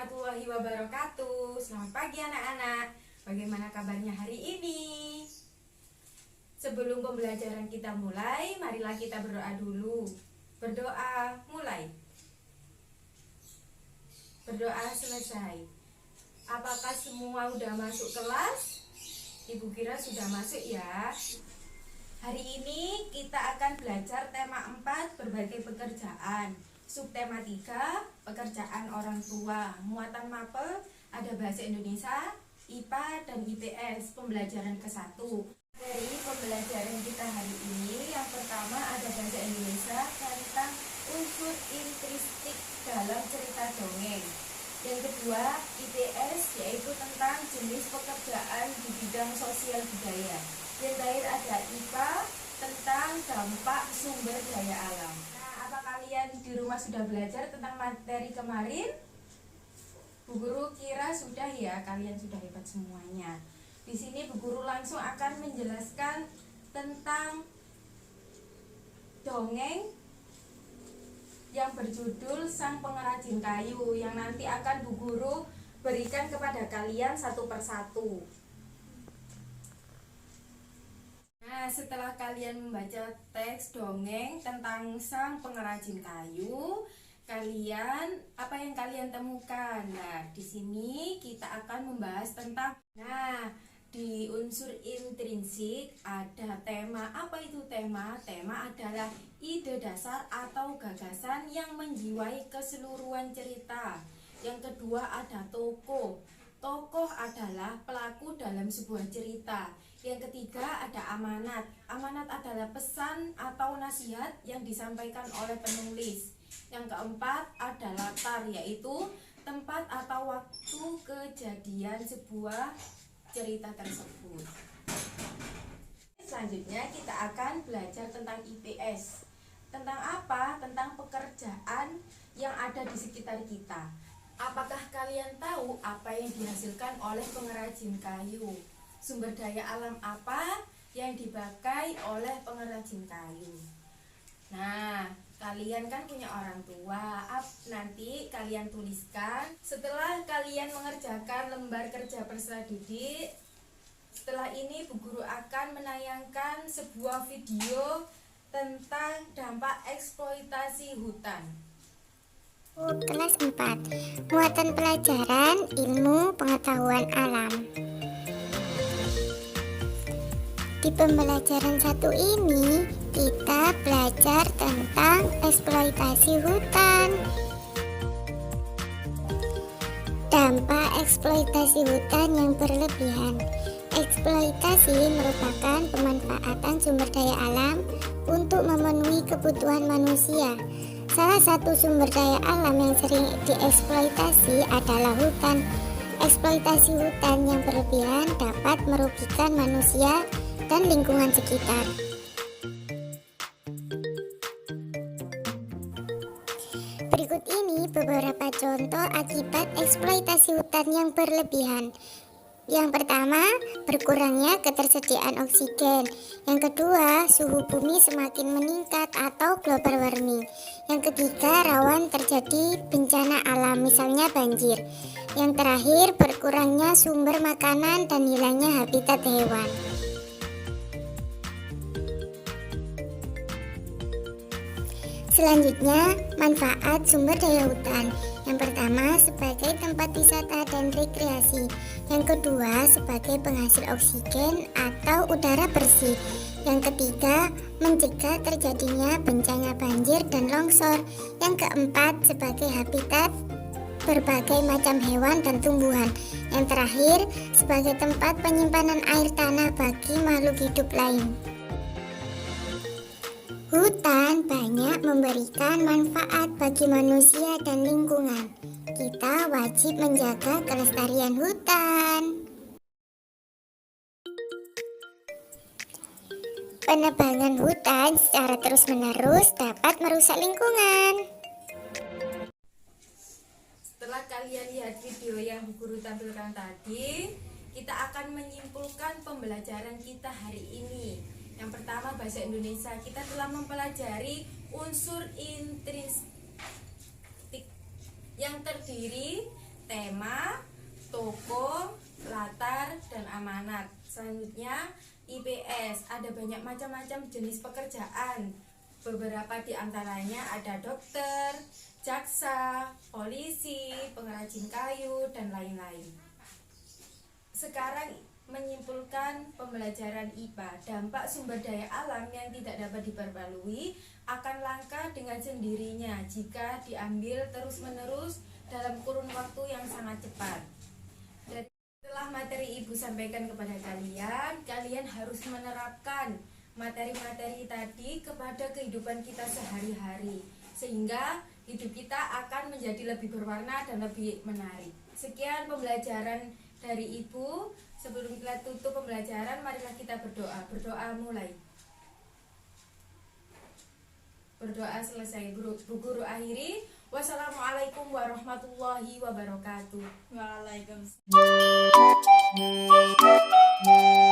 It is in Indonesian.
warahmatullahi wabarakatuh. Selamat pagi anak-anak. Bagaimana kabarnya hari ini? Sebelum pembelajaran kita mulai, marilah kita berdoa dulu. Berdoa mulai. Berdoa selesai. Apakah semua udah masuk kelas? Ibu kira sudah masuk ya. Hari ini kita akan belajar tema 4, berbagai pekerjaan. Subtema 3, pekerjaan orang tua. Muatan mapel ada bahasa Indonesia, IPA, dan IPS. Pembelajaran ke-1. Dari pembelajaran kita hari ini, yang pertama ada bahasa Indonesia tentang unsur intrinsik dalam cerita dongeng. Yang kedua, IPS, yaitu tentang jenis pekerjaan di bidang sosial budaya. Yang terakhir ada IPA, tentang dampak sumber daya alam. Nah, apa kalian di rumah sudah belajar tentang materi kemarin? Bu Guru kira sudah ya, kalian sudah hebat semuanya. Di sini Bu Guru langsung akan menjelaskan tentang dongeng yang berjudul Sang Pengrajin Kayu, yang nanti akan Bu Guru berikan kepada kalian satu persatu. Nah, setelah kalian membaca teks dongeng tentang Sang Pengrajin Kayu, apa yang kalian temukan? Nah, di sini kita akan membahas tentang di unsur intrinsik ada tema. Apa itu tema? Tema adalah ide dasar atau gagasan yang menjiwai keseluruhan cerita. Yang kedua ada tokoh. Tokoh adalah pelaku dalam sebuah cerita. Yang ketiga ada amanat. Amanat adalah pesan atau nasihat yang disampaikan oleh penulis. Yang keempat ada latar, yaitu tempat atau waktu kejadian sebuah cerita tersebut. Selanjutnya kita akan belajar tentang IPS. Tentang apa? Tentang pekerjaan yang ada di sekitar kita. Apakah kalian tahu apa yang dihasilkan oleh pengrajin kayu? Sumber daya alam apa yang dipakai oleh pengrajin kayu? Nah, kalian kan punya orang tua. Nanti kalian tuliskan. Setelah kalian mengerjakan lembar kerja peserta didik, setelah ini Bu Guru akan menayangkan sebuah video tentang dampak eksploitasi hutan. Kelas 4, muatan pelajaran ilmu pengetahuan alam. Di pembelajaran 1 ini, kita belajar tentang eksploitasi hutan. Dampak eksploitasi hutan yang berlebihan. Eksploitasi merupakan pemanfaatan sumber daya alam untuk memenuhi kebutuhan manusia. Salah satu sumber daya alam yang sering dieksploitasi adalah hutan. Eksploitasi hutan yang berlebihan dapat merugikan manusia dan lingkungan sekitar. Berikut ini beberapa contoh akibat eksploitasi hutan yang berlebihan. Yang pertama, berkurangnya ketersediaan oksigen. Yang kedua, suhu bumi semakin meningkat atau global warming. Yang ketiga, rawan terjadi bencana alam, misalnya banjir. Yang terakhir, berkurangnya sumber makanan dan hilangnya habitat hewan. Selanjutnya, manfaat sumber daya hutan. Yang pertama, sebagai tempat wisata dan rekreasi. Yang kedua, sebagai penghasil oksigen atau udara bersih. Yang ketiga, mencegah terjadinya bencana banjir dan longsor. Yang keempat, sebagai habitat berbagai macam hewan dan tumbuhan. Yang terakhir, sebagai tempat penyimpanan air tanah bagi makhluk hidup lain. Hutan banyak memberikan manfaat bagi manusia dan lingkungan. Kita wajib menjaga kelestarian hutan. Penebangan hutan secara terus-menerus dapat merusak lingkungan. Setelah kalian lihat video yang Bu Guru tampilkan tadi, kita akan menyimpulkan pembelajaran kita hari ini. Yang pertama, bahasa Indonesia. Kita telah mempelajari unsur intrinsik yang terdiri tema, tokoh, latar, dan amanat. Selanjutnya IPS, ada banyak macam-macam jenis pekerjaan. Beberapa di antaranya ada dokter, jaksa, polisi, pengrajin kayu, dan lain-lain. Sekarang menyimpulkan pembelajaran IPA, dampak sumber daya alam yang tidak dapat diperbarui akan langka dengan sendirinya jika diambil terus-menerus dalam kurun waktu yang sangat cepat. Dan setelah materi Ibu sampaikan kepada kalian, kalian harus menerapkan materi-materi tadi kepada kehidupan kita sehari-hari, sehingga hidup kita akan menjadi lebih berwarna dan lebih menarik. Sekian pembelajaran dari Ibu. Sebelum kita tutup pembelajaran, marilah kita berdoa. Berdoa mulai. Berdoa selesai. Bu Guru akhiri. Wassalamualaikum warahmatullahi wabarakatuh. Waalaikumsalam.